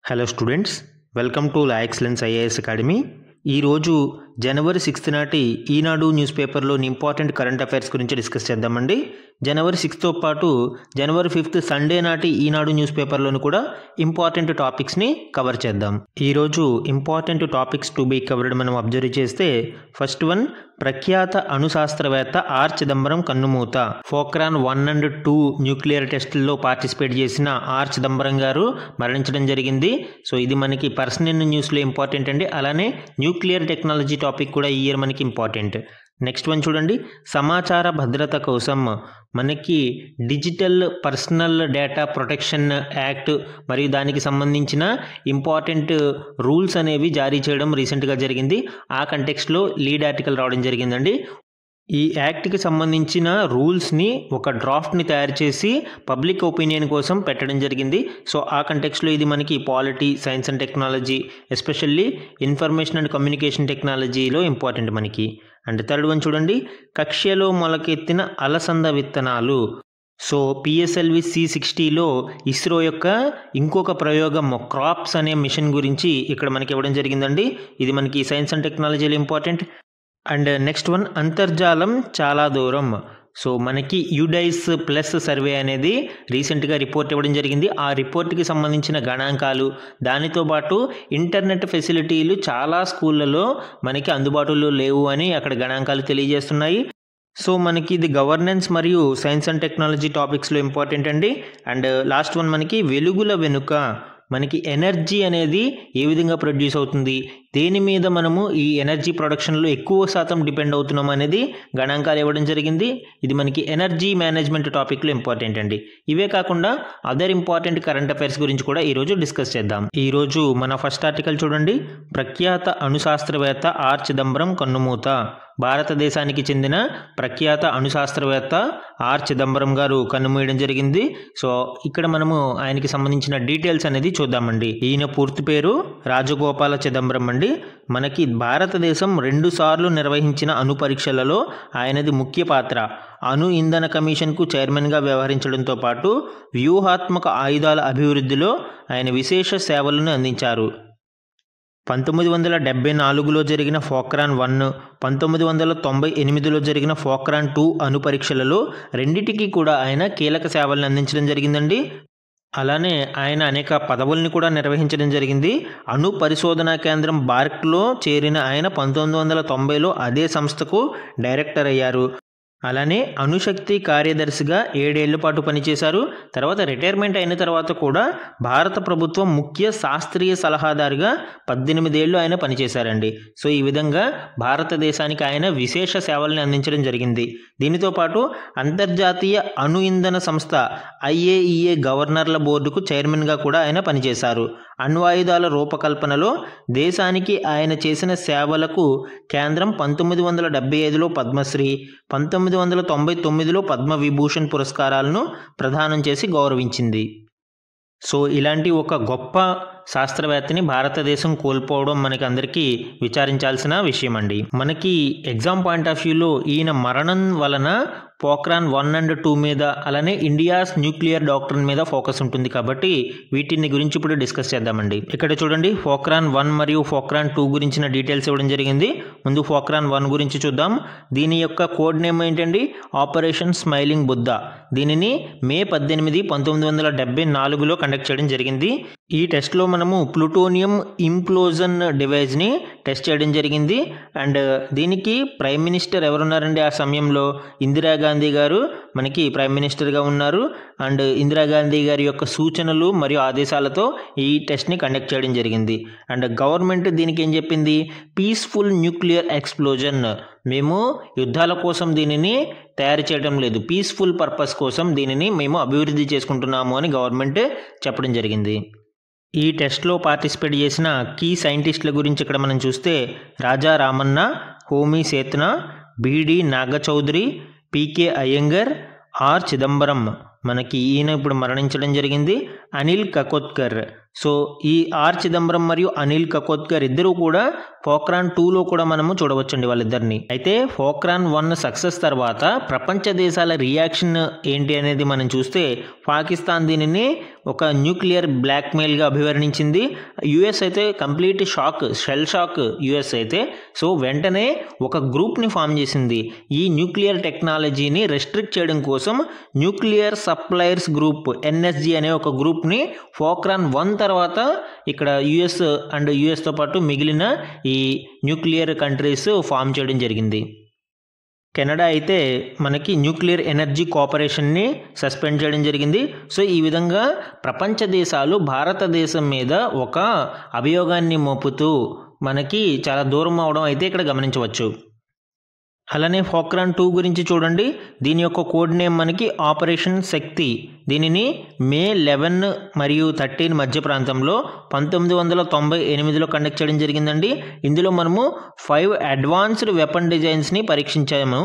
Hello students, welcome to law excellence IAS academy. ఈరోజు జనవరి 6 నాటి ఈనాడు news పేపర్లోని important current affairs గురించి discuss చేద్దామండి. జనవరి 6తో పాటు జనవరి 5 సండే నాటి ఈనాడు న్యూస్ పేపర్లోని కూడా ఇంపార్టెంట్ టాపిక్స్ని కవర్ చేద్దాం. ఈరోజు important topics to be covered మనం అబ్జర్వ్ చేస్తే, ఫస్ట్ వన్, ప్రఖ్యాత అణుశాస్త్రవేత్త ఆర్ చిదంబరం కన్నుమూత. పోఖ్రాన్ 1 and 2 న్యూక్లియర్ టెస్టుల్లో పార్టిసిపేట్ చేసిన ఆర్ చిదంబరం గారు మరణించడం జరిగింది. సో ఇది మనకి పర్సనల్ న్యూస్లో ఇంపార్టెంట్ అండి. అలానే న్యూక్లియర్ టెక్నాలజీ టాపిక్ కూడా ఈ ఇయర్ మనకి ఇంపార్టెంట్. నెక్స్ట్ వన్ చూడండి, సమాచార భద్రత కోసం మనకి digital personal data protection act మరియు దానికి సంబంధించిన ఇంపార్టెంట్ రూల్స్ అనేవి జారీ చేయడం రీసెంట్గా జరిగింది. ఆ కంటెక్స్ట్లో లీడ్ ఆర్టికల్ రావడం జరిగిందండి. ఈ యాక్ట్కి సంబంధించిన రూల్స్ని ఒక డ్రాఫ్ట్ని తయారు చేసి పబ్లిక్ ఒపీనియన్ కోసం పెట్టడం జరిగింది. సో ఆ కంటెక్స్లో ఇది మనకి polity, science and technology, especially information and communication టెక్నాలజీలో ఇంపార్టెంట్ మనకి. అండ్ థర్డ్ వన్ చూడండి, కక్ష్యలో మొలకెత్తిన అలసంద విత్తనాలు. సో పిఎస్ఎల్వి C60లో ఇస్రో యొక్క ఇంకొక ప్రయోగం క్రాప్స్ అనే మిషన్ గురించి ఇక్కడ మనకి ఇవ్వడం జరిగిందండి. ఇది మనకి సైన్స్ అండ్ టెక్నాలజీలో ఇంపార్టెంట్. అండ్ నెక్స్ట్ వన్, అంతర్జాలం చాలా దూరం. సో మనకి యుడైస్ ప్లస్ సర్వే అనేది రీసెంట్గా రిపోర్ట్ ఇవ్వడం జరిగింది. ఆ రిపోర్ట్కి సంబంధించిన గణాంకాలు, దానితో పాటు ఇంటర్నెట్ ఫెసిలిటీలు చాలా స్కూళ్ళలో మనకి అందుబాటులో లేవు అని అక్కడ గణాంకాలు తెలియజేస్తున్నాయి. సో మనకి ఇది గవర్నెన్స్ మరియు సైన్స్ అండ్ టెక్నాలజీ టాపిక్స్లో ఇంపార్టెంట్ అండి. అండ్ లాస్ట్ వన్ మనకి వెలుగుల వెనుక మనకి ఎనర్జీ అనేది ఏ విధంగా ప్రొడ్యూస్ అవుతుంది, దేని మీద మనము ఈ ఎనర్జీ ప్రొడక్షన్లో ఎక్కువ శాతం డిపెండ్ అవుతున్నాం అనేది గణాంకాలు ఇవ్వడం జరిగింది. ఇది మనకి ఎనర్జీ మేనేజ్మెంట్ టాపిక్లో ఇంపార్టెంట్ అండి. ఇవే కాకుండా అదర్ ఇంపార్టెంట్ కరెంట్ అఫైర్స్ గురించి కూడా ఈరోజు డిస్కస్ చేద్దాం. ఈరోజు మన ఫస్ట్ ఆర్టికల్ చూడండి, ప్రఖ్యాత అణుశాస్త్రవేత్త ఆర్ చిదంబరం కన్నుమూత. భారతదేశానికి చెందిన ప్రఖ్యాత అణుశాస్త్రవేత్త ఆర్ చిదంబరం గారు కన్నుమూయడం జరిగింది. సో ఇక్కడ మనము ఆయనకి సంబంధించిన డీటెయిల్స్ అనేది చూద్దామండి. ఈయన పూర్తి పేరు రాజగోపాల చిదంబరం అండి. మనకి భారతదేశం 2 సార్లు నిర్వహించిన అణు పరీక్షలలో ఆయనది ముఖ్య పాత్ర. అణు ఇంధన కమిషన్కు చైర్మన్గా వ్యవహరించడంతో పాటు వ్యూహాత్మక ఆయుధాల అభివృద్ధిలో ఆయన విశేష సేవలను అందించారు. 1974లో జరిగిన పోఖ్రాన్ 1, 1998లో జరిగిన పోఖ్రాన్ 2 అణు పరీక్షలలో రెండిటికి కూడా ఆయన కీలక సేవలను అందించడం జరిగిందండి. అలానే ఆయన అనేక పదవుల్ని కూడా నిర్వహించడం జరిగింది. అణు పరిశోధనా కేంద్రం బార్క్లో చేరిన ఆయన 1990లో అదే సంస్థకు డైరెక్టర్ అయ్యారు. అలానే అణుశక్తి కార్యదర్శిగా 7 ఏళ్ల పాటు పనిచేశారు. తర్వాత రిటైర్మెంట్ అయిన తర్వాత కూడా భారత ప్రభుత్వం ముఖ్య శాస్త్రీయ సలహాదారుగా 18 ఏళ్ళు ఆయన పనిచేశారండి. సో ఈ విధంగా భారతదేశానికి ఆయన విశేష సేవల్ని అందించడం జరిగింది. దీనితో పాటు అంతర్జాతీయ అణు ఇంధన సంస్థ IAEA గవర్నర్ల బోర్డుకు చైర్మన్గా కూడా ఆయన పనిచేశారు. అణ్వాయుధాల రూపకల్పనలో దేశానికి ఆయన చేసిన సేవలకు కేంద్రం 1975లో పద్మశ్రీ, 1999లో పద్మవిభూషణ్ పురస్కారాలను ప్రదానం చేసి గౌరవించింది. సో ఇలాంటి ఒక గొప్ప శాస్త్రవేత్తని భారతదేశం కోల్పోవడం మనకి అందరికీ విచారించాల్సిన విషయం అండి. మనకి ఎగ్జామ్ పాయింట్ ఆఫ్ వ్యూలో ఈయన మరణం వలన పోఖ్రాన్ 1 and 2 మీద, అలానే ఇండియాస్ న్యూక్లియర్ డాక్ట్రిన్ మీద ఫోకస్ ఉంటుంది. కాబట్టి వీటిని గురించి ఇప్పుడు డిస్కస్ చేద్దామండి. ఇక్కడ చూడండి, పోఖ్రాన్ 1 మరియు పోఖ్రాన్ 2 గురించిన డీటెయిల్స్ ఇవ్వడం జరిగింది. ముందు పోఖ్రాన్ 1 గురించి చూద్దాం. దీని యొక్క కోడ్ నేమ్ ఏంటండి? Operation smiling Buddha. దీనిని మే 18, 1974లో కండక్ట్ చేయడం జరిగింది. ఈ టెస్ట్లో మనము ప్లూటోనియం ఇంప్లోజన్ డివైజ్ని టెస్ట్ చేయడం జరిగింది. అండ్ దీనికి ప్రైమ్ మినిస్టర్ ఎవరున్నారండి ఆ సమయంలో? ఇందిరాగాంధీ గారు మనకి ప్రైమ్ మినిస్టర్గా ఉన్నారు. అండ్ ఇందిరాగాంధీ గారి యొక్క సూచనలు మరియు ఆదేశాలతో ఈ టెస్ట్ని కండక్ట్ చేయడం జరిగింది. అండ్ గవర్నమెంట్ దీనికి ఏం చెప్పింది? Peaceful nuclear explosion. మేము యుద్ధాల కోసం దీనిని తయారు చేయడం లేదు, పీస్ఫుల్ పర్పస్ కోసం దీనిని మేము అభివృద్ధి చేసుకుంటున్నాము అని గవర్నమెంట్ చెప్పడం జరిగింది. ఈ టెస్ట్లో పార్టిసిపేట్ చేసిన కీ సైంటిస్టుల గురించి ఇక్కడ మనం చూస్తే, Raja Ramanna, Homi Sethna, BD Nagchaudhuri, PK Iyengar, R Chidambaram. మనకి ఈయన ఇప్పుడు మరణించడం జరిగింది. అనిల్ కకోత్కర్. సో ఈ ఆర్ చిదంబరం మరియు అనిల్ కకోద్కర్ ఇద్దరు కూడా పోఖ్రాన్ 2లో కూడా మనము చూడవచ్చండి వాళ్ళిద్దరిని. అయితే పోఖ్రాన్ 1 సక్సెస్ తర్వాత ప్రపంచ దేశాల రియాక్షన్ ఏంటి అనేది మనం చూస్తే పాకిస్తాన్ దీనిని ఒక న్యూక్లియర్ బ్లాక్మెయిల్గా అభివర్ణించింది. యుఎస్ అయితే కంప్లీట్ షెల్ షాక్ యుఎస్ అయితే. సో వెంటనే ఒక గ్రూప్ని ఫామ్ చేసింది. ఈ న్యూక్లియర్ టెక్నాలజీని రెస్ట్రిక్ట్ చేయడం కోసం న్యూక్లియర్ సప్లయర్స్ గ్రూప్ ఎన్ఎస్జి అనే ఒక గ్రూప్ని పోఖ్రాన్ 1 తర్వాత ఇక్కడ యుఎస్తో పాటు మిగిలిన ఈ న్యూక్లియర్ కంట్రీస్ ఫామ్ చేయడం జరిగింది. కెనడా అయితే మనకి న్యూక్లియర్ ఎనర్జీ కోఆపరేషన్ని సస్పెండ్ చేయడం జరిగింది. సో ఈ విధంగా ప్రపంచ దేశాలు భారతదేశం మీద ఒక అభియోగాన్ని మోపుతూ మనకి చాలా దూరం అవడం అయితే ఇక్కడ గమనించవచ్చు. అలానే పోఖ్రాన్ 2 గురించి చూడండి. దీని యొక్క కోడ్ నేమ్ మనకి ఆపరేషన్ శక్తి. దీనిని మే 11 మరియు 13 మధ్య ప్రాంతంలో 1998లో కండక్ట్ చేయడం జరిగిందండి. ఇందులో మనము 5 అడ్వాన్స్డ్ వెపన్ డిజైన్స్ని పరీక్షించాము.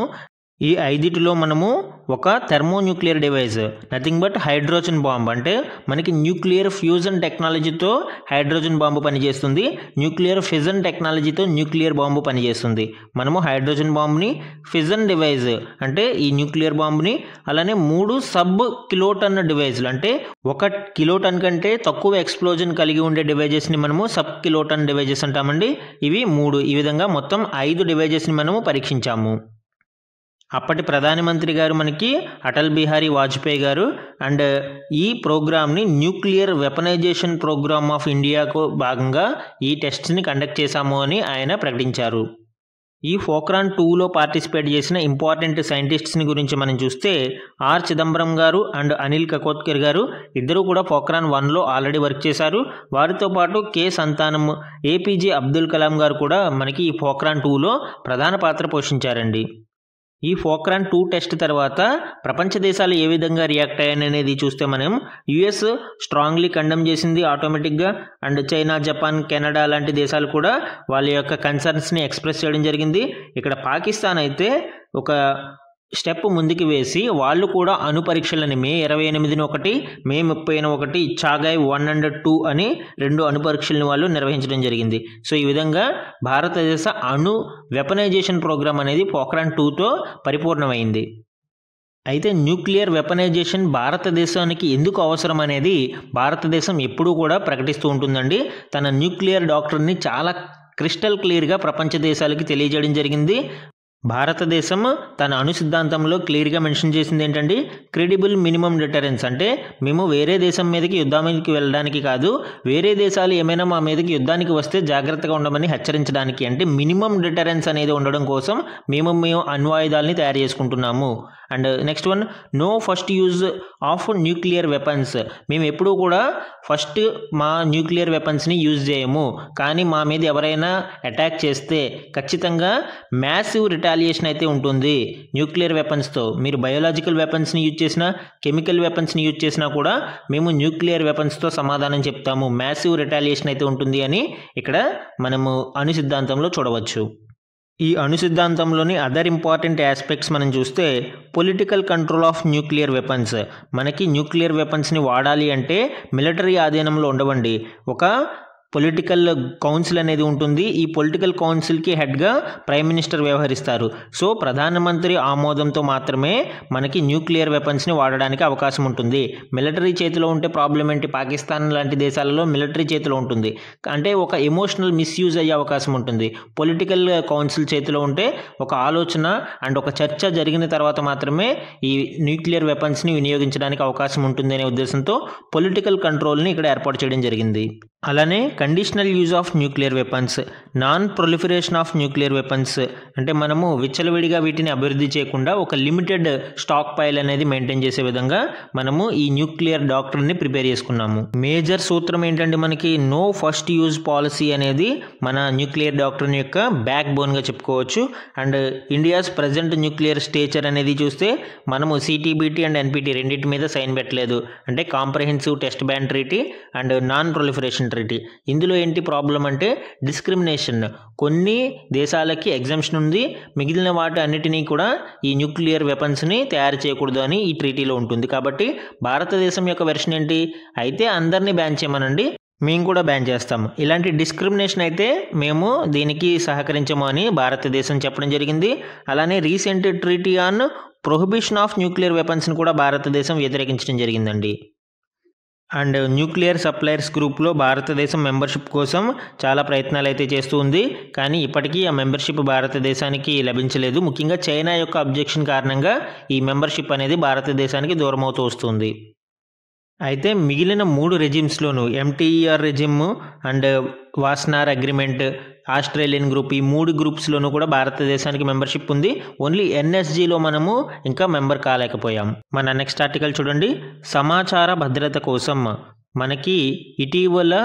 ఈ 5లో మనము ఒక thermonuclear device, nothing but hydrogen bomb, అంటే మనకి న్యూక్లియర్ ఫ్యూజన్ టెక్నాలజీతో హైడ్రోజన్ బాంబు పనిచేస్తుంది, న్యూక్లియర్ ఫిజన్ టెక్నాలజీతో న్యూక్లియర్ బాంబు పనిచేస్తుంది. మనము హైడ్రోజన్ బాంబుని, ఫిజన్ డివైస్ అంటే ఈ న్యూక్లియర్ బాంబుని, అలానే 3 సబ్ కిలోటన్ డివైజ్లు అంటే 1 కిలోటన్ కంటే తక్కువ ఎక్స్ప్లోజన్ కలిగి ఉండే డివైజెస్ని మనము సబ్ కిలోటన్ డివైజెస్ అంటామండి. ఇవి 3. ఈ విధంగా మొత్తం 5 డివైజెస్ని మనము పరీక్షించాము. అప్పటి ప్రధానమంత్రి గారు మనకి అటల్ బిహారీ వాజ్పేయి గారు. అండ్ ఈ ప్రోగ్రామ్ని న్యూక్లియర్ వెపనైజేషన్ ప్రోగ్రామ్ ఆఫ్ ఇండియాకు భాగంగా ఈ టెస్ట్ని కండక్ట్ చేశాము అని ఆయన ప్రకటించారు. ఈ పోఖ్రాన్ 2లో పార్టిసిపేట్ చేసిన ఇంపార్టెంట్ సైంటిస్ట్స్ని గురించి మనం చూస్తే ఆర్ చిదంబరం గారు అండ్ అనిల్ కకోద్కర్ గారు ఇద్దరు కూడా పోఖ్రాన్ 1లో ఆల్రెడీ వర్క్ చేశారు. వారితో పాటు కె సంతానం, ఏపీజే అబ్దుల్ కలాం గారు కూడా మనకి ఈ పోఖ్రాన్ 2లో ప్రధాన పాత్ర పోషించారండి. ఈ పోఖ్రాన్ 2 టెస్ట్ తర్వాత ప్రపంచ దేశాలు ఏ విధంగా రియాక్ట్ అయ్యాయనేది చూస్తే మనం యుఎస్ స్ట్రాంగ్లీ కండెమ్ చేసింది ఆటోమేటిక్గా. అండ్ చైనా, జపాన్, కెనడా లాంటి దేశాలు కూడా వాళ్ళ యొక్క కన్సర్న్స్ని ఎక్స్ప్రెస్ చేయడం జరిగింది. ఇక్కడ పాకిస్తాన్ అయితే ఒక స్టెప్ ముందుకు వేసి వాళ్ళు కూడా అణు పరీక్షలని మే 28న ఒకటి, మే 30న ఒకటి, చాగాయ్ 1 and 2 అని 2 అణు పరీక్షలను వాళ్ళు నిర్వహించడం జరిగింది. సో ఈ విధంగా భారతదేశ అణు వెపనైజేషన్ ప్రోగ్రామ్ అనేది పోఖ్రాన్ 2తో పరిపూర్ణమైంది. అయితే న్యూక్లియర్ వెపనైజేషన్ భారతదేశానికి ఎందుకు అవసరం అనేది భారతదేశం ఎప్పుడూ కూడా ప్రకటిస్తూ ఉంటుందండి. తన న్యూక్లియర్ డాక్టర్ని చాలా క్రిస్టల్ క్లియర్గా ప్రపంచ దేశాలకి తెలియజేయడం జరిగింది. భారతదేశం తన అణు సిద్ధాంతంలో క్లియర్గా మెన్షన్ చేసింది ఏంటంటే క్రెడిబుల్ మినిమం డిటరెన్స్, అంటే మేము వేరే దేశం మీదకి యుద్ధానికి వెళ్ళడానికి కాదు, వేరే దేశాలు ఏమైనా మా మీదకి యుద్ధానికి వస్తే జాగ్రత్తగా ఉండమని హెచ్చరించడానికి, అంటే మినిమం డిటరెన్స్ అనేది ఉండడం కోసం మేము అణ్వాయుధాలని తయారు చేసుకుంటున్నాము. And next one, no first use of nuclear weapons. మేము ఎప్పుడూ కూడా ఫస్ట్ మా న్యూక్లియర్ వెపన్స్ని యూజ్ చేయము, కానీ మా మీద ఎవరైనా అటాక్ చేస్తే ఖచ్చితంగా మ్యాసివ్ రిటాలియేషన్ అయితే ఉంటుంది. న్యూక్లియర్ వెపన్స్తో మీరు బయోలాజికల్ వెపన్స్ని యూజ్ చేసినా, కెమికల్ వెపన్స్ని యూజ్ చేసినా కూడా మేము న్యూక్లియర్ వెపన్స్తో సమాధానం చెప్తాము, మ్యాసివ్ రిటాలియేషన్ అయితే ఉంటుంది అని ఇక్కడ మనము అణు సిద్ధాంతంలో చూడవచ్చు. ఈ అణు సిద్ధాంతంలోని అదర్ ఇంపార్టెంట్ ఆస్పెక్ట్స్ మనం చూస్తే political control of nuclear weapons. మనకి న్యూక్లియర్ వెపన్స్ని వాడాలి అంటే మిలిటరీ ఆధీనంలో ఉండవండి. ఒక పొలిటికల్ కౌన్సిల్ అనేది ఉంటుంది. ఈ పొలిటికల్ కౌన్సిల్కి హెడ్గా ప్రైమ్ మినిస్టర్ వ్యవహరిస్తారు. సో ప్రధానమంత్రి ఆమోదంతో మాత్రమే మనకి న్యూక్లియర్ వెపన్స్ని వాడడానికి అవకాశం ఉంటుంది. మిలిటరీ చేతిలో ఉంటే ప్రాబ్లం ఏంటి? పాకిస్తాన్ లాంటి దేశాలలో మిలిటరీ చేతిలో ఉంటుంది, అంటే ఒక ఎమోషనల్ మిస్యూజ్ అయ్యే అవకాశం ఉంటుంది. పొలిటికల్ కౌన్సిల్ చేతిలో ఉంటే ఒక ఆలోచన అండ్ ఒక చర్చ జరిగిన తర్వాత మాత్రమే ఈ న్యూక్లియర్ వెపన్స్ని వినియోగించడానికి అవకాశం ఉంటుంది అనే ఉద్దేశంతో పొలిటికల్ కంట్రోల్ని ఇక్కడ ఏర్పాటు చేయడం జరిగింది. అలానే conditional use of nuclear weapons, non proliferation of nuclear weapons, అంటే మనము విచ్చలవిడిగా వీటిని అభివృద్ధి చేయకుండా ఒక లిమిటెడ్ స్టాక్ పైల్ అనేది మెయింటైన్ చేసే విధంగా మనము ఈ న్యూక్లియర్ డాక్టర్ని ప్రిపేర్ చేసుకున్నాము. మేజర్ సూత్రం ఏంటంటే మనకి నో ఫస్ట్ యూజ్ పాలసీ అనేది మన న్యూక్లియర్ డాక్టర్ని యొక్క బ్యాక్ బోన్గా చెప్పుకోవచ్చు. And India's present nuclear stature అనేది చూస్తే మనము సిటీబీటీ అండ్ ఎన్పిటి రెండింటి మీద సైన్ పెట్టలేదు, అంటే comprehensive test ban treaty and non proliferation treaty. ఇందులో ఏంటి ప్రాబ్లం అంటే డిస్క్రిమినేషన్. కొన్ని దేశాలకి ఎగ్జంప్షన్ ఉంది, మిగిలిన వాటి అన్నిటినీ కూడా ఈ న్యూక్లియర్ వెపన్స్ని తయారు చేయకూడదు అని ఈ ట్రీటీలో ఉంటుంది. కాబట్టి భారతదేశం యొక్క వెర్షన్ ఏంటి? అయితే అందరినీ బ్యాన్ చేయమనండి, మేము కూడా బ్యాన్ చేస్తాము. ఇలాంటి డిస్క్రిమినేషన్ అయితే మేము దీనికి సహకరించము అని భారతదేశం చెప్పడం జరిగింది. అలానే recent treaty on prohibition of nuclear వెపన్స్ని కూడా భారతదేశం వ్యతిరేకించడం జరిగిందండి. అండ్ న్యూక్లియర్ సప్లయర్స్ గ్రూప్లో భారతదేశం మెంబర్షిప్ కోసం చాలా ప్రయత్నాలు అయితే చేస్తూ ఉంది. కానీ ఇప్పటికీ ఆ మెంబర్షిప్ భారతదేశానికి లభించలేదు. ముఖ్యంగా చైనా యొక్క అబ్జెక్షన్ కారణంగా ఈ మెంబర్షిప్ అనేది భారతదేశానికి దూరం అవుతూ వస్తుంది. అయితే మిగిలిన 3 రెజిమ్స్లోనూ MTCR regime and Wassenaar agreement, Australian group, ఈ 3 గ్రూప్స్లోనూ కూడా భారతదేశానికి మెంబర్షిప్ ఉంది. ఓన్లీ ఎన్ఎస్జీలో మనము ఇంకా మెంబర్ కాలేకపోయాం. మన నెక్స్ట్ ఆర్టికల్ చూడండి. సమాచార భద్రత కోసం మనకి ఇటీవల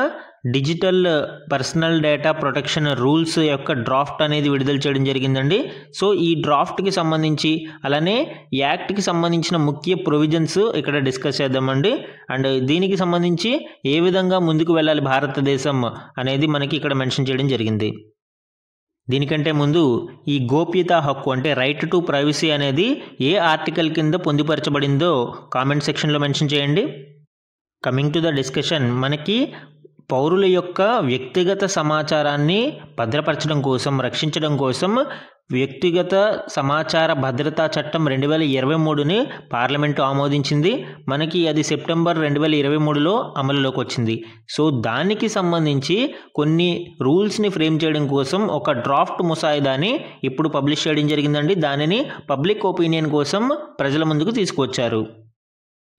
digital personal data protection rules యొక్క డ్రాఫ్ట్ అనేది విడుదల చేయడం జరిగిందండి. సో ఈ డ్రాఫ్ట్కి సంబంధించి అలానే యాక్ట్కి సంబంధించిన ముఖ్య ప్రొవిజన్స్ ఇక్కడ డిస్కస్ చేద్దామండి. అండ్ దీనికి సంబంధించి ఏ విధంగా ముందుకు వెళ్ళాలి భారతదేశం అనేది మనకి ఇక్కడ మెన్షన్ చేయడం జరిగింది. దీనికంటే ముందు ఈ గోప్యత హక్కు అంటే రైట్ టు ప్రైవసీ అనేది ఏ ఆర్టికల్ కింద పొందుపరచబడిందో కామెంట్ సెక్షన్లో మెన్షన్ చేయండి. కమింగ్ టు ద డిస్కషన్, మనకి పౌరుల యొక్క వ్యక్తిగత సమాచారాన్ని భద్రపరచడం కోసం, రక్షించడం కోసం వ్యక్తిగత సమాచార భద్రతా చట్టం 2023ని పార్లమెంటు ఆమోదించింది. మనకి అది సెప్టెంబర్ 2023లో అమలులోకి వచ్చింది. సో దానికి సంబంధించి కొన్ని రూల్స్ని ఫ్రేమ్ చేయడం కోసం ఒక డ్రాఫ్ట్ ముసాయిదాని ఇప్పుడు పబ్లిష్ చేయడం జరిగిందండి. దానిని పబ్లిక్ ఒపీనియన్ కోసం ప్రజల ముందుకు తీసుకువచ్చారు.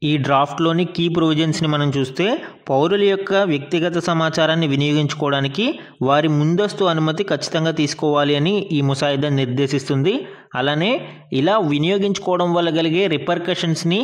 ఈ డ్రాఫ్ట్లోని కీ ప్రొవిజన్స్ని మనం చూస్తే పౌరుల యొక్క వ్యక్తిగత సమాచారాన్ని వినియోగించుకోవడానికి వారి ముందస్తు అనుమతి ఖచ్చితంగా తీసుకోవాలి అని ఈ ముసాయిదా నిర్దేశిస్తుంది. అలానే ఇలా వినియోగించుకోవడం వల్ల కలిగే రిపర్కషన్స్ని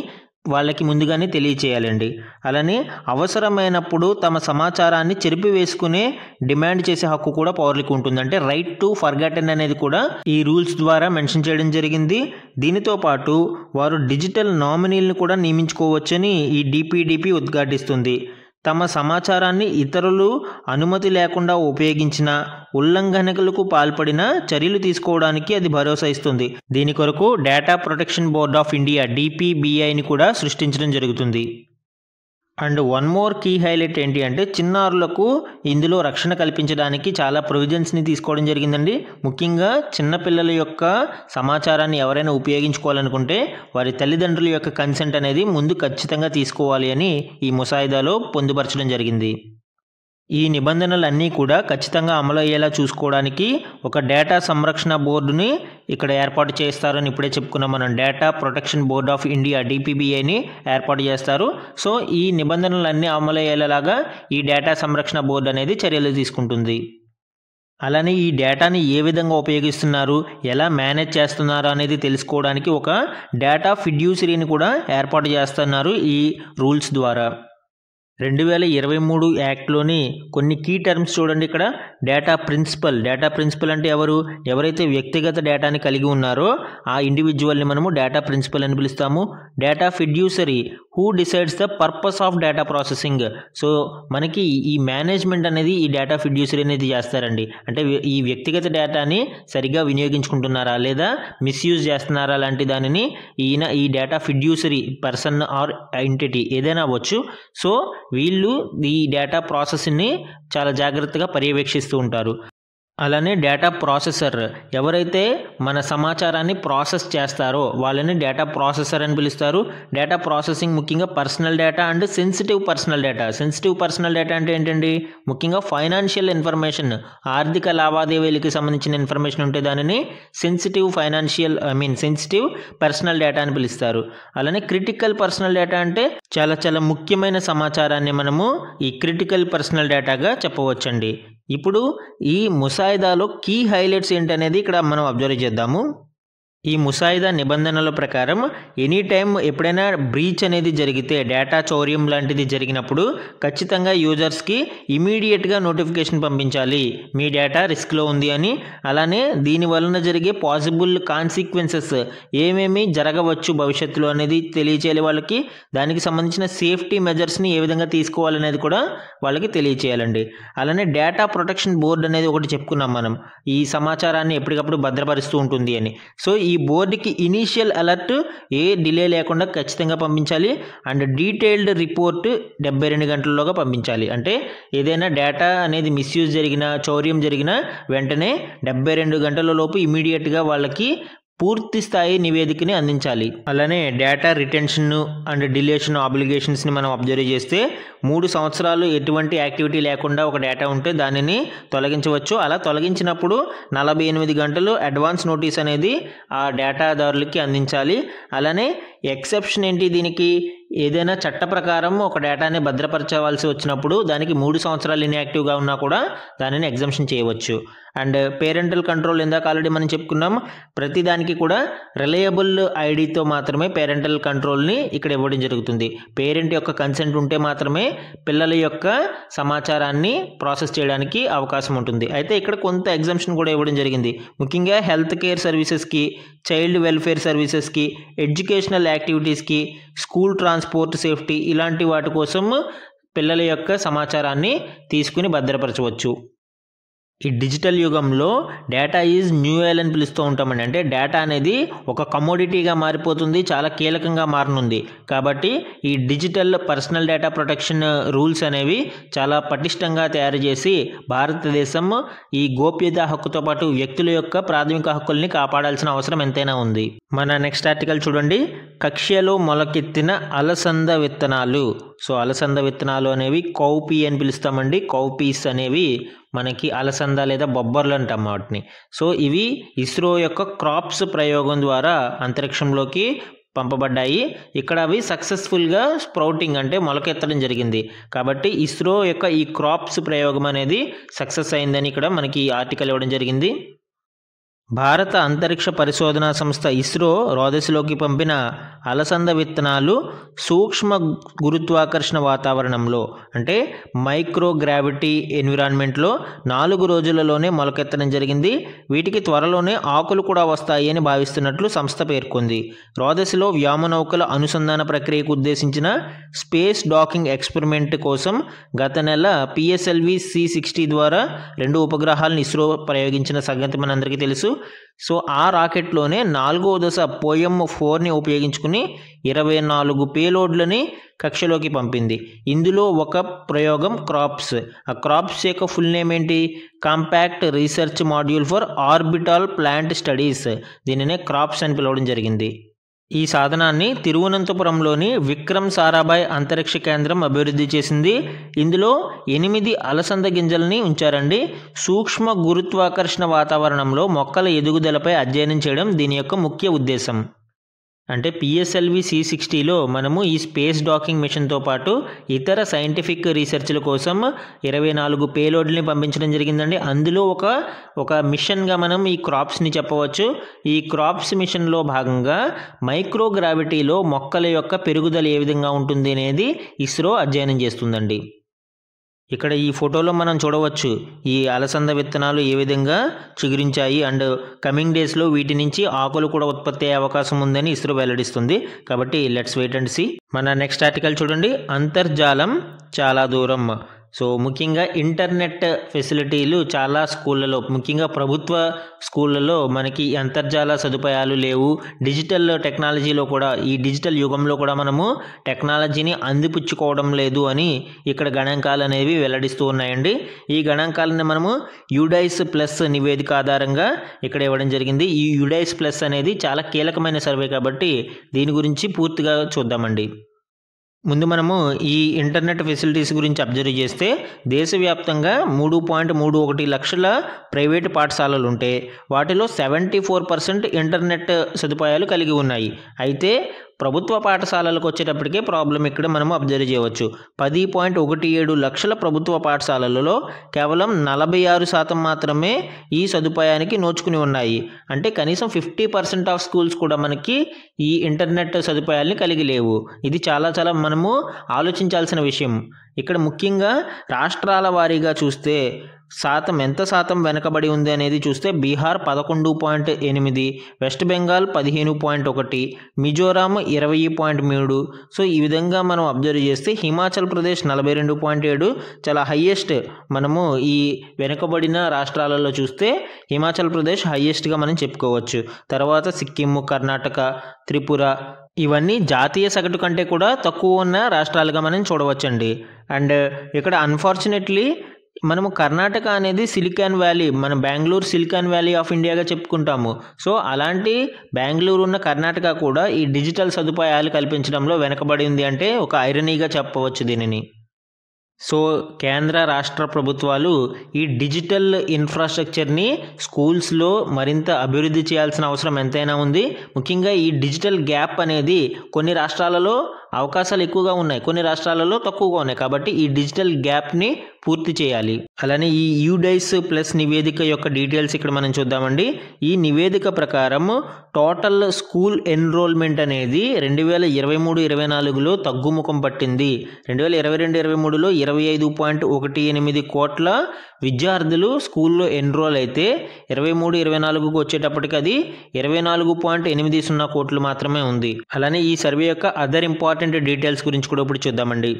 వాళ్ళకి ముందుగానే తెలియచేయాలండి. అలానే అవసరమైనప్పుడు తమ సమాచారాన్ని చెరిపివేసుకునే డిమాండ్ చేసే హక్కు కూడా పౌరులకు ఉంటుంది. అంటే రైట్ టు ఫర్గాటెన్ అనేది కూడా ఈ రూల్స్ ద్వారా మెన్షన్ చేయడం జరిగింది. దీనితో పాటు వారు డిజిటల్ నామినీలను కూడా నియమించుకోవచ్చని ఈ డిపిడిపి ఉద్ఘాటిస్తుంది. తమ సమాచారాన్ని ఇతరులు అనుమతి లేకుండా ఉపయోగించిన ఉల్లంఘనలకు పాల్పడిన చర్యలు తీసుకోవడానికి అది భరోసా ఇస్తుంది. దీని కొరకు data protection board of India DPBIని కూడా సృష్టించడం జరుగుతుంది. And one more key highlight ఏంటి అంటే చిన్నారులకు ఇందులో రక్షణ కల్పించడానికి చాలా ప్రొవిజన్స్ని తీసుకోవడం జరిగిందండి. ముఖ్యంగా చిన్నపిల్లల యొక్క సమాచారాన్ని ఎవరైనా ఉపయోగించుకోవాలనుకుంటే వారి తల్లిదండ్రుల యొక్క కన్సెంట్ అనేది ముందు ఖచ్చితంగా తీసుకోవాలి అని ఈ ముసాయిదాలో పొందుపరచడం జరిగింది. ఈ నిబంధనలన్నీ కూడా ఖచ్చితంగా అమలు అయ్యేలా చూసుకోవడానికి ఒక డేటా సంరక్షణ బోర్డుని ఇక్కడ ఏర్పాటు చేస్తారని ఇప్పుడే చెప్పుకున్నాం మనం. Data protection board of India DPBIని ఏర్పాటు చేస్తారు. సో ఈ నిబంధనలన్నీ అమలు అయ్యేలాగా ఈ డేటా సంరక్షణ బోర్డు అనేది చర్యలు తీసుకుంటుంది. అలానే ఈ డేటాని ఏ విధంగా ఉపయోగిస్తున్నారు, ఎలా మేనేజ్ చేస్తున్నారు అనేది తెలుసుకోవడానికి ఒక డేటా ఫిడ్యూసరీని కూడా ఏర్పాటు చేస్తున్నారు ఈ రూల్స్ ద్వారా. 2023 యాక్ట్లోని కొన్ని కీ టర్మ్స్ చూడండి. ఇక్కడ డేటా ప్రిన్సిపల్ అంటే ఎవరైతే వ్యక్తిగత డేటాని కలిగి ఉన్నారో ఆ ఇండివిజువల్ని మనము డేటా ప్రిన్సిపల్ అని పిలుస్తాము. Data fiduciary who decides the purpose of data processing. So మనకి ఈ మేనేజ్మెంట్ అనేది ఈ డేటా ఫిడ్యూసరీ అనేది చేస్తారండి. అంటే ఈ వ్యక్తిగత డేటాని సరిగా వినియోగించుకుంటున్నారా లేదా మిస్యూజ్ చేస్తున్నారా లాంటి దానిని ఈ డేటా ఫిడ్యూసరీ పర్సన్ ఆర్ ఎంటిటీ ఏదైనా అవ్వచ్చు. సో వీళ్ళు ఈ డేటా ప్రాసెస్ని చాలా జాగ్రత్తగా పర్యవేక్షిస్తూ ఉంటారు. అలానే డేటా ప్రాసెసర్ ఎవరైతే మన సమాచారాన్ని ప్రాసెస్ చేస్తారో వాళ్ళని డేటా ప్రాసెసర్ అని పిలుస్తారు. డేటా ప్రాసెసింగ్ ముఖ్యంగా personal data and sensitive personal data అంటే ఏంటండి, ముఖ్యంగా ఫైనాన్షియల్ ఇన్ఫర్మేషన్, ఆర్థిక లావాదేవీలకి సంబంధించిన ఇన్ఫర్మేషన్ ఉంటే దానిని సెన్సిటివ్ పర్సనల్ డేటా అని పిలుస్తారు. అలానే క్రిటికల్ పర్సనల్ డేటా అంటే చాలా ముఖ్యమైన సమాచారాన్ని మనము ఈ క్రిటికల్ పర్సనల్ డేటాగా చెప్పవచ్చండి. ఇప్పుడు ఈ ముసాయిదాలో కీ హైలైట్స్ ఏంటనేది ఇక్కడ మనం అబ్జర్వ్ చేద్దాము. ఈ ముసాయిదా నిబంధనల ప్రకారం ఎనీ టైం ఎప్పుడైనా బ్రీచ్ అనేది జరిగితే, డేటా చౌర్యం లాంటిది జరిగినప్పుడు ఖచ్చితంగా యూజర్స్కి ఇమీడియట్గా నోటిఫికేషన్ పంపించాలి మీ డేటా రిస్క్లో ఉంది అని. అలానే దీని వలన జరిగే పాసిబుల్ కాన్సిక్వెన్సెస్ ఏమేమి జరగవచ్చు భవిష్యత్తులో అనేది తెలియచేయాలి వాళ్ళకి. దానికి సంబంధించిన సేఫ్టీ మెజర్స్ని ఏ విధంగా తీసుకోవాలనేది కూడా వాళ్ళకి తెలియచేయాలండి. అలానే డేటా ప్రొటెక్షన్ బోర్డు అనేది ఒకటి చెప్పుకున్నాం మనం, ఈ సమాచారాన్ని ఎప్పటికప్పుడు భద్రపరుస్తూ ఉంటుంది అని. సో ఈ ఈ బోర్డుకి ఇనీషియల్ అలర్ట్ ఏ డిలే లేకుండా ఖచ్చితంగా పంపించాలి. అండ్ డీటెయిల్డ్ రిపోర్ట్ 72 గంటల్లోగా పంపించాలి. అంటే ఏదైనా డేటా అనేది మిస్యూజ్ జరిగినా, చౌర్యం జరిగినా వెంటనే 72 గంటల లోపు ఇమీడియట్గా వాళ్ళకి పూర్తి స్థాయి నివేదికని అందించాలి. అలానే డేటా రిటెన్షన్ అండ్ డిలేషన్ ఆబ్లిగేషన్స్ని మనం అబ్జర్వ్ చేస్తే 3 సంవత్సరాలు ఎటువంటి యాక్టివిటీ లేకుండా ఒక డేటా ఉంటే దానిని తొలగించవచ్చు. అలా తొలగించినప్పుడు 48 గంటలు అడ్వాన్స్ నోటీస్ అనేది ఆ డేటాదారులకి అందించాలి. అలానే ఎక్సెప్షన్ ఏంటి దీనికి, ఏదైనా చట్ట ప్రకారం ఒక డేటాని భద్రపరచవలసి వచ్చినప్పుడు దానికి 3 సంవత్సరాలు ఇన్యాక్టివ్గా ఉన్నా కూడా దానిని ఎగ్జంప్షన్ చేయవచ్చు. అండ్ పేరెంటల్ కంట్రోల్ ఇందాక ఆల్రెడీ మనం చెప్పుకున్నాం, ప్రతి దానికి కూడా రిలయబుల్ ఐడితో మాత్రమే పేరెంటల్ కంట్రోల్ని ఇక్కడ ఇవ్వడం జరుగుతుంది. పేరెంట్ యొక్క కన్సెంట్ ఉంటే మాత్రమే పిల్లల యొక్క సమాచారాన్ని ప్రాసెస్ చేయడానికి అవకాశం ఉంటుంది. అయితే ఇక్కడ కొంత ఎగ్జంప్షన్ కూడా ఇవ్వడం జరిగింది. ముఖ్యంగా హెల్త్ కేర్ సర్వీసెస్కి, చైల్డ్ వెల్ఫేర్ సర్వీసెస్కి, ఎడ్యుకేషనల్ యాక్టివిటీస్కి, స్కూల్ ట్రాన్స్పోర్ట్ సేఫ్టీ ఇలాంటి వాటి కోసం పిల్లల యొక్క సమాచారాన్ని తీసుకుని భద్రపరచవచ్చు. ఈ డిజిటల్ యుగంలో డేటా ఈజ్ న్యూ ఎల్ అని పిలుస్తూ ఉంటామండి. అంటే డేటా అనేది ఒక కమోడిటీగా మారిపోతుంది, చాలా కీలకంగా మారనుంది. కాబట్టి ఈ digital personal data protection rules అనేవి చాలా పటిష్టంగా తయారు చేసి భారతదేశం ఈ గోప్యత హక్కుతో పాటు వ్యక్తుల యొక్క ప్రాథమిక హక్కుల్ని కాపాడాల్సిన అవసరం ఎంతైనా ఉంది. మన నెక్స్ట్ ఆర్టికల్ చూడండి, కక్ష్యలో మొలకెత్తిన అలసంద విత్తనాలు. సో అలసంద విత్తనాలు అనేవి కౌపీ అని పిలుస్తామండి. కౌపీస్ అనేవి మనకి అలసంద లేదా బొబ్బర్లు అంటాం వాటిని. సో ఇవి ఇస్రో యొక్క క్రాప్స్ ప్రయోగం ద్వారా అంతరిక్షంలోకి పంపబడ్డాయి. ఇక్కడ అవి సక్సెస్ఫుల్గా స్ప్రౌటింగ్ అంటే మొలకెత్తడం జరిగింది. కాబట్టి ఇస్రో యొక్క ఈ క్రాప్స్ ప్రయోగం అనేది సక్సెస్ అయిందని ఇక్కడ మనకి ఈ ఆర్టికల్ ఇవ్వడం జరిగింది. భారత అంతరిక్ష పరిశోధనా సంస్థ ఇస్రో రోదసిలోకి పంపిన అలసంద విత్తనాలు సూక్ష్మ గురుత్వాకర్షణ వాతావరణంలో అంటే మైక్రోగ్రావిటీ ఎన్విరాన్మెంట్లో 4 రోజులలోనే మొలకెత్తడం జరిగింది. వీటికి త్వరలోనే ఆకులు కూడా వస్తాయి అని భావిస్తున్నట్లు సంస్థ పేర్కొంది. రోదసిలో వ్యోమనౌకల అనుసంధాన ప్రక్రియకు ఉద్దేశించిన స్పేస్ డాకింగ్ ఎక్స్పెరిమెంట్ కోసం గత నెల PSLV C-60 ద్వారా 2 ఉపగ్రహాలను ఇస్రో ప్రయోగించిన సంగతి మనందరికీ తెలుసు. సో ఆ రాకెట్లోనే 4వ దశ POEM-4ని ఉపయోగించుకుని 24 పేలోడ్లని కక్షలోకి పంపింది. ఇందులో ఒక ప్రయోగం క్రాప్స్. ఆ క్రాప్స్ యొక్క ఫుల్ నేమ్ ఏంటి? Compact research module for orbital plant studies. దీనినే క్రాప్స్ అని పిలవడం జరిగింది. ఈ సాధనాన్ని తిరువనంతపురంలోని విక్రమ్ సారాభాయ్ అంతరిక్ష కేంద్రం అభివృద్ధి చేసింది. ఇందులో 8 అలసంద గింజల్ని ఉంచారండి. సూక్ష్మ గురుత్వాకర్షణ వాతావరణంలో మొక్కల ఎదుగుదలపై అధ్యయనం చేయడం దీని యొక్క ముఖ్య ఉద్దేశం. అంటే PSLV C-60లో మనము ఈ స్పేస్ డాకింగ్ మిషన్తో పాటు ఇతర సైంటిఫిక్ రీసెర్చ్ల కోసం 24 పేలోడ్లని పంపించడం జరిగిందండి. అందులో ఒక మిషన్గా మనం ఈ క్రాప్స్ని చెప్పవచ్చు. ఈ క్రాప్స్ మిషన్లో భాగంగా మైక్రోగ్రావిటీలో మొక్కల యొక్క పెరుగుదల ఏ విధంగా ఉంటుంది అనేది ఇస్రో అధ్యయనం చేస్తుందండి. ఇక్కడ ఈ ఫోటోలో మనం చూడవచ్చు ఈ అలసంద విత్తనాలు ఏ విధంగా చిగురించాయి. అండ్ కమింగ్ డేస్లో వీటి నుంచి ఆకులు కూడా ఉత్పత్తి అయ్యే అవకాశం ఉందని ఇస్రో వెల్లడిస్తుంది. కాబట్టి లెట్స్ వెయిట్ అండ్ సీ. మన నెక్స్ట్ ఆర్టికల్ చూడండి, అంతర్జాలం చాలా దూరం. సో ముఖ్యంగా ఇంటర్నెట్ ఫెసిలిటీలు చాలా స్కూళ్ళలో, ముఖ్యంగా ప్రభుత్వ స్కూళ్ళలో మనకి అంతర్జాల సదుపాయాలు లేవు. డిజిటల్ టెక్నాలజీలో కూడా, ఈ డిజిటల్ యుగంలో కూడా మనము టెక్నాలజీని అందిపుచ్చుకోవడం లేదు అని ఇక్కడ గణాంకాలు అనేవి వెల్లడిస్తూ ఉన్నాయండి. ఈ గణాంకాలను మనము యుడైస్ ప్లస్ నివేదిక ఆధారంగా ఇక్కడ ఇవ్వడం జరిగింది. ఈ యుడైస్ ప్లస్ అనేది చాలా కీలకమైన సర్వే కాబట్టి దీని గురించి పూర్తిగా చూద్దామండి. ముందు మనము ఈ ఇంటర్నెట్ ఫెసిలిటీస్ గురించి అబ్జర్వ్ చేస్తే దేశవ్యాప్తంగా 3.31 లక్షల ప్రైవేటు పాఠశాలలు ఉంటే వాటిలో 74% ఇంటర్నెట్ సదుపాయాలు కలిగి ఉన్నాయి. అయితే ప్రభుత్వ పాఠశాలలకు వచ్చేటప్పటికే ప్రాబ్లం ఇక్కడ మనం అబ్జర్వ్ చేయవచ్చు. 10.17 లక్షల ప్రభుత్వ పాఠశాలలలో కేవలం 46% మాత్రమే ఈ సదుపాయానికి నోచుకుని ఉన్నాయి. అంటే కనీసం 50% ఆఫ్ స్కూల్స్ కూడా మనకి ఈ ఇంటర్నెట్ సదుపాయాల్ని కలిగి లేవు. ఇది చాలా మనము ఆలోచించాల్సిన విషయం. ఇక్కడ ముఖ్యంగా రాష్ట్రాల వారీగా చూస్తే ఎంత శాతం వెనకబడి ఉంది అనేది చూస్తే బీహార్ 11.8, వెస్ట్ బెంగాల్ 15.1, మిజోరాం 20.3. సో ఈ విధంగా మనం అబ్జర్వ్ చేస్తే హిమాచల్ ప్రదేశ్ 42.7 చాలా హయ్యెస్ట్. మనము ఈ వెనుకబడిన రాష్ట్రాలలో చూస్తే హిమాచల్ ప్రదేశ్ హయ్యెస్ట్గా మనం చెప్పుకోవచ్చు. తర్వాత సిక్కిం, కర్ణాటక, త్రిపుర ఇవన్నీ జాతీయ సగటు కంటే కూడా తక్కువ ఉన్న రాష్ట్రాలుగా మనం చూడవచ్చండి. అండ్ ఇక్కడ అన్ఫార్చునేట్లీ మనము కర్ణాటక అనేది సిలికాన్ వ్యాలీ, మన బెంగళూరు సిలికాన్ వ్యాలీ ఆఫ్ ఇండియాగా చెప్పుకుంటాము. సో అలాంటి బెంగళూరు ఉన్న కర్ణాటక కూడా ఈ డిజిటల్ సదుపాయాలు కల్పించడంలో వెనకబడింది అంటే ఒక ఐరనీగా చెప్పవచ్చు దీనిని. సో కేంద్ర రాష్ట్ర ప్రభుత్వాలు ఈ డిజిటల్ ఇన్ఫ్రాస్ట్రక్చర్ని స్కూల్స్లో మరింత అభివృద్ధి చేయాల్సిన అవసరం ఎంతైనా ఉంది. ముఖ్యంగా ఈ డిజిటల్ గ్యాప్ అనేది కొన్ని రాష్ట్రాలలో అవకాశాలు ఎక్కువగా ఉన్నాయి, కొన్ని రాష్ట్రాలలో తక్కువగా ఉన్నాయి. కాబట్టి ఈ డిజిటల్ గ్యాప్ని పూర్తి చేయాలి. అలానే ఈ యూడైస్ ప్లస్ నివేదిక యొక్క డీటెయిల్స్ ఇక్కడ మనం చూద్దామండి. ఈ నివేదిక ప్రకారం టోటల్ స్కూల్ ఎన్రోల్మెంట్ అనేది 2023-24లో తగ్గుముఖం పట్టింది. 2022-23లో 25.18 కోట్ల విద్యార్థులు స్కూల్లో ఎన్రోల్ అయితే 23-24కు వచ్చేటప్పటికి అది 24.80 కోట్లు మాత్రమే ఉంది. అలానే ఈ సర్వే యొక్క అదర్ ఇంపార్టెంట్ డీటెయిల్స్ గురించి కూడా ఇప్పుడు చూద్దామండి.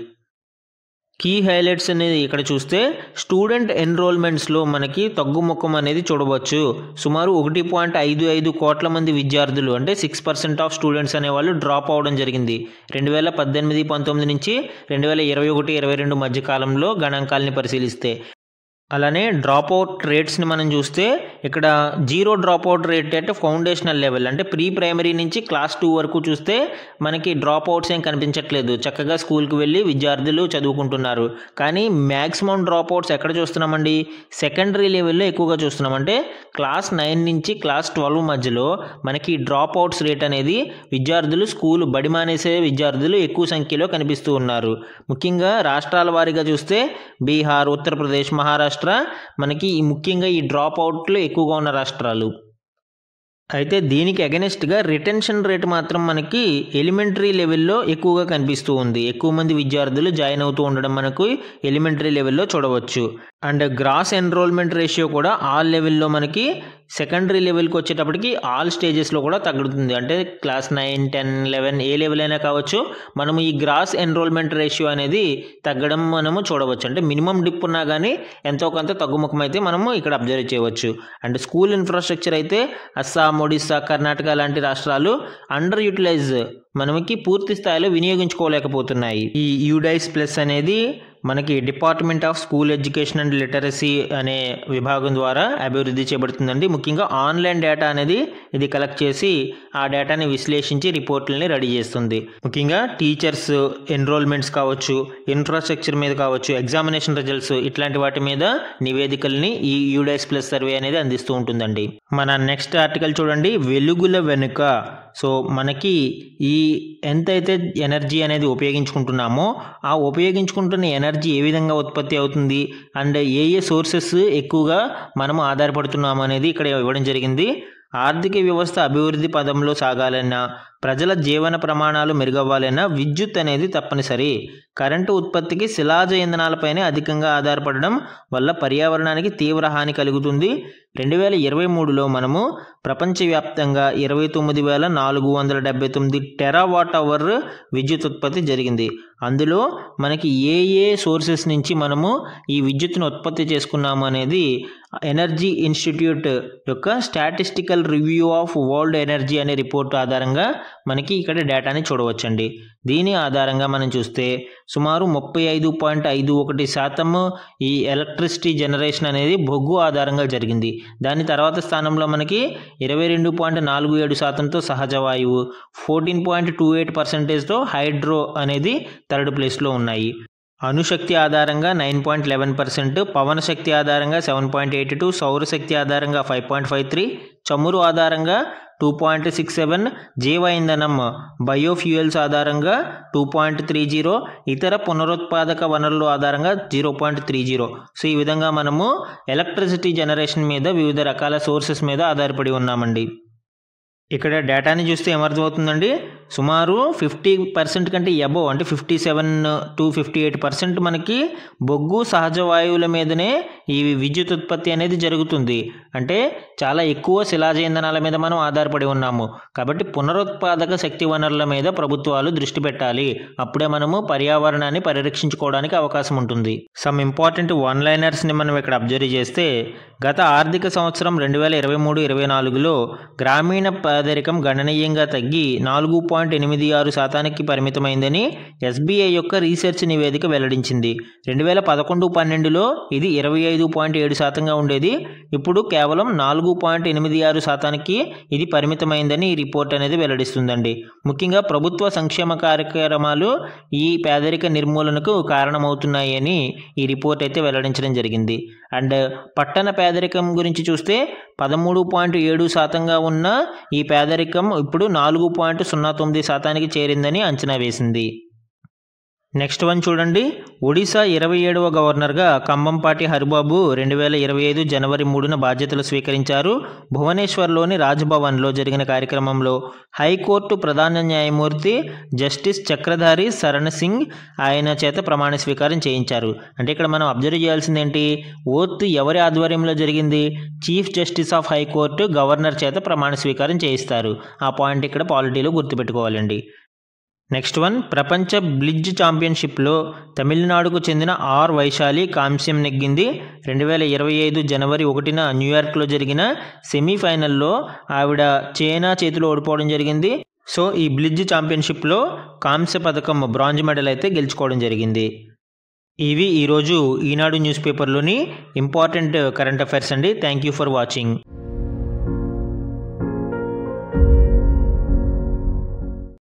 కీ హైలైట్స్ అనేది ఇక్కడ చూస్తే స్టూడెంట్ ఎన్రోల్మెంట్స్లో మనకి తగ్గుముఖం అనేది చూడవచ్చు. సుమారు 1.55 కోట్ల మంది విద్యార్థులు అంటే 6% ఆఫ్ స్టూడెంట్స్ అనేవాళ్ళు డ్రాప్ అవడం జరిగింది 2018-19 నుంచి 2021-22 మధ్య కాలంలో గణాంకాలని పరిశీలిస్తే. అలానే డ్రాప్ అవుట్ రేట్స్ని మనం చూస్తే ఇక్కడ జీరో డ్రాప్ అవుట్ రేట్ అంటే ఫౌండేషనల్ లెవెల్ అంటే ప్రీ ప్రైమరీ నుంచి క్లాస్ 2 వరకు చూస్తే మనకి డ్రాప్ అవుట్స్ ఏం కనిపించట్లేదు. చక్కగా స్కూల్కి వెళ్ళి విద్యార్థులు చదువుకుంటున్నారు. కానీ మ్యాక్సిమం డ్రాప్ అవుట్స్ ఎక్కడ చూస్తున్నామండి, సెకండరీ లెవెల్లో ఎక్కువగా చూస్తున్నాం. అంటే క్లాస్ 9 నుంచి క్లాస్ 12 మధ్యలో మనకి డ్రాప్ అవుట్స్ రేట్ అనేది విద్యార్థులు స్కూల్ బడి మానేసే విద్యార్థులు ఎక్కువ సంఖ్యలో కనిపిస్తూ ఉన్నారు. ముఖ్యంగా రాష్ట్రాల వారీగా చూస్తే బీహార్, ఉత్తరప్రదేశ్, మహారాష్ట్ర మనకి ముఖ్యంగా ఈ డ్రాప్ అవుట్లు ఎక్కువగా ఉన్న రాష్ట్రాలు. అయితే దీనికి అగెనిస్ట్గా రిటెన్షన్ రేట్ మాత్రం మనకి ఎలిమెంటరీ లెవెల్లో ఎక్కువగా కనిపిస్తూ ఉంది. ఎక్కువ మంది విద్యార్థులు జాయిన్ అవుతూ ఉండడం మనకు ఎలిమెంటరీ లెవెల్లో చూడవచ్చు. అండ్ గ్రాస్ ఎన్రోల్మెంట్ రేషియో కూడా ఆల్ లెవెల్లో మనకి సెకండరీ లెవెల్కి వచ్చేటప్పటికి ఆల్ స్టేజెస్లో కూడా తగ్గుతుంది. అంటే క్లాస్ 9, 10, 11 ఏ లెవెల్ అయినా కావచ్చు, మనము ఈ గ్రాస్ ఎన్రోల్మెంట్ రేషియో అనేది తగ్గడం మనము చూడవచ్చు. అంటే మినిమం డిప్ ఉన్నా కానీ ఎంతో కొంత తగ్గుముఖం అయితే మనము ఇక్కడ అబ్జర్వ్ చేయవచ్చు. అండ్ స్కూల్ ఇన్ఫ్రాస్ట్రక్చర్ అయితే అస్సాం, ఒడిస్సా, కర్ణాటక లాంటి రాష్ట్రాలు అండర్ యూటిలైజ్ మనకి పూర్తి స్థాయిలో వినియోగించుకోలేకపోతున్నాయి. ఈ యూడైస్ ప్లస్ అనేది మనకి department of school education and literacy అనే విభాగం ద్వారా అభివృద్ధి చేయబడుతుందండి. ముఖ్యంగా ఆన్లైన్ డేటా అనేది ఇది కలెక్ట్ చేసి ఆ డేటాని విశ్లేషించి రిపోర్ట్లని రెడీ చేస్తుంది. ముఖ్యంగా టీచర్స్ ఎన్రోల్మెంట్స్ కావచ్చు, ఇన్ఫ్రాస్ట్రక్చర్ మీద కావచ్చు, ఎగ్జామినేషన్ రిజల్ట్స్ ఇట్లాంటి వాటి మీద నివేదికల్ని ఈ యూడైస్ ప్లస్ సర్వే అనేది అందిస్తూ ఉంటుందండి. మన నెక్స్ట్ ఆర్టికల్ చూడండి, వెలుగుల వెనుక. సో మనకి ఈ ఎంతైతే ఎనర్జీ అనేది ఉపయోగించుకుంటున్నామో ఆ ఉపయోగించుకుంటున్న ఎనర్జీ ఏ విధంగా ఉత్పత్తి అవుతుంది అండ్ ఏ సోర్సెస్ ఎక్కువగా మనము ఆధారపడుతున్నాము అనేది ఇక్కడ ఇవ్వడం జరిగింది. ఆర్థిక వ్యవస్థ అభివృద్ధి పదంలో సాగాలన్నా, ప్రజల జీవన ప్రమాణాలు మెరుగవ్వాలన్నా విద్యుత్ అనేది తప్పనిసరి. కరెంటు ఉత్పత్తికి శిలాజ ఇంధనాలపైనే అధికంగా ఆధారపడడం వల్ల పర్యావరణానికి తీవ్ర హాని కలుగుతుంది. 2023లో మనము ప్రపంచవ్యాప్తంగా 29,479 టెరావాట్ అవర్ విద్యుత్ ఉత్పత్తి జరిగింది. అందులో మనకి ఏ సోర్సెస్ నుంచి మనము ఈ విద్యుత్తును ఉత్పత్తి చేసుకున్నాము అనేది ఎనర్జీ ఇన్స్టిట్యూట్ యొక్క statistical review of world energy అనే రిపోర్ట్ ఆధారంగా మనకి ఇక్కడ డేటాని చూడవచ్చండి. దీని ఆధారంగా మనం చూస్తే సుమారు 35.51% ఈ ఎలక్ట్రిసిటీ జనరేషన్ అనేది బొగ్గు ఆధారంగా జరిగింది. దాని తర్వాత స్థానంలో మనకి 22.47%తో సహజ వాయువు, 14.28%తో హైడ్రో అనేది థర్డ్ ప్లేస్లో ఉన్నాయి. అణుశక్తి ఆధారంగా 9.11%, పవన శక్తి ఆధారంగా 7.82, సౌరశక్తి ఆధారంగా 5.53, చమురు ఆధారంగా 2.67, జీవ ఇంధనం బయోఫ్యూయల్స్ ఆధారంగా 2.30, ఇతర పునరుత్పాదక వనరుల ఆధారంగా 0.30. సో ఈ విధంగా మనము ఎలక్ట్రిసిటీ జనరేషన్ మీద వివిధ రకాల సోర్సెస్ మీద ఆధారపడి ఉన్నామండి. ఇక్కడ డేటాని చూస్తే ఏమర్థమవుతుందండి, సుమారు 50% కంటే అబోవ్ అంటే 57 to 58% మనకి బొగ్గు సహజ వాయువుల మీదనే ఈ విద్యుత్ ఉత్పత్తి అనేది జరుగుతుంది. అంటే చాలా ఎక్కువ శిలాజ ఇంధనాల మీద మనం ఆధారపడి ఉన్నాము. కాబట్టి పునరుత్పాదక శక్తి వనరుల మీద ప్రభుత్వాలు దృష్టి పెట్టాలి. అప్పుడే మనము పర్యావరణాన్ని పరిరక్షించుకోవడానికి అవకాశం ఉంటుంది. సమ్ ఇంపార్టెంట్ వన్ లైనర్స్ని మనం ఇక్కడ అబ్జర్వ్ చేస్తే, గత ఆర్థిక సంవత్సరం 2023-24లో గ్రామీణ పేదరికం గణనీయంగా తగ్గి 4.86% పరిమితమైందని SBI యొక్క రీసెర్చ్ నివేదిక వెల్లడించింది. 2011-12లో ఇది 25.7%గా ఉండేది. ఇప్పుడు కేవలం 4.86%కి ఇది పరిమితమైందని ఈ రిపోర్ట్ అనేది వెల్లడిస్తుందండి. ముఖ్యంగా ప్రభుత్వ సంక్షేమ కార్యక్రమాలు ఈ పేదరిక నిర్మూలనకు కారణమవుతున్నాయని ఈ రిపోర్ట్ అయితే వెల్లడించడం జరిగింది. అండ్ పట్టణ పేదరికం గురించి చూస్తే 13.7%గా ఉన్న ఈ పేదరికం ఇప్పుడు 4.09%కి చేరిందని అంచనా వేసింది. నెక్స్ట్ వన్ చూడండి, ఒడిశా 27వ గవర్నర్గా కంబంపాటి హరిబాబు 2025 జనవరి 3న బాధ్యతలు స్వీకరించారు. భువనేశ్వర్లోని రాజ్భవన్లో జరిగిన కార్యక్రమంలో హైకోర్టు ప్రధాన న్యాయమూర్తి జస్టిస్ చక్రధారి శరణ్ సింగ్ ఆయన చేత ప్రమాణ స్వీకారం చేయించారు. అంటే ఇక్కడ మనం అబ్జర్వ్ చేయాల్సింది ఏంటి, ఓత్ ఎవరి ఆధ్వర్యంలో జరిగింది, chief justice of high court governor చేత ప్రమాణ స్వీకారం చేయిస్తారు. ఆ పాయింట్ ఇక్కడ పాలిటీలో గుర్తుపెట్టుకోవాలండి. నెక్స్ట్ వన్, ప్రపంచ బ్లిడ్జ్ ఛాంపియన్షిప్లో తమిళనాడుకు చెందిన ఆర్ వైశాలి కాంస్యం నెగ్గింది. 2025 జనవరి 1న న్యూయార్క్లో జరిగిన సెమీఫైనల్లో ఆవిడ చైనా చేతిలో ఓడిపోవడం జరిగింది. సో ఈ బ్లిడ్జ్ ఛాంపియన్షిప్లో కాంస్య పథకం బ్రాంజ్ మెడల్ అయితే గెలుచుకోవడం జరిగింది. ఇవి ఈరోజు ఈనాడు న్యూస్ పేపర్లోని ఇంపార్టెంట్ కరెంట్ అఫైర్స్ అండి. Thank you for watching.